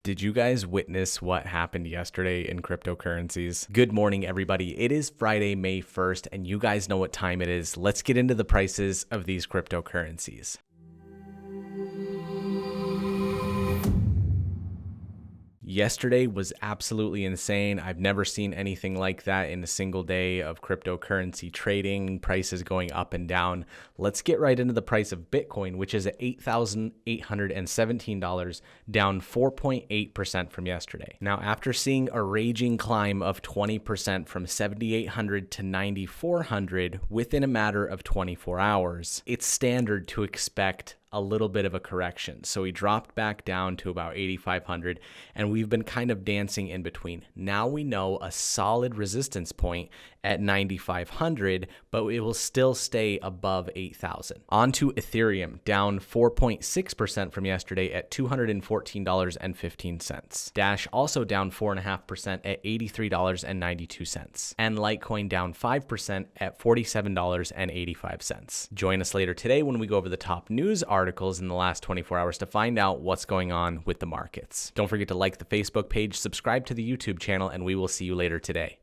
Did you guys witness what happened yesterday in cryptocurrencies? Good morning, everybody. It is Friday, May 1st, and you guys know what time it is. Let's get into the prices of these cryptocurrencies. Yesterday was absolutely insane. I've never seen anything like that in a single day of cryptocurrency trading, prices going up and down. Let's get right into the price of Bitcoin, which is at $8,817, down 4.8% from yesterday. Now, after seeing a raging climb of 20% from 7,800 to 9,400 within a matter of 24 hours, it's standard to expect a little bit of a correction. So we dropped back down to about 8,500 and we've been kind of dancing in between. Now we know a solid resistance point at 9,500, but it will still stay above 8,000. On to Ethereum, down 4.6% from yesterday at $214.15. Dash also down 4.5% at $83.92. And Litecoin down 5% at $47.85. Join us later today when we go over the top news articles in the last 24 hours to find out what's going on with the markets. Don't forget to like the Facebook page, subscribe to the YouTube channel, and we will see you later today.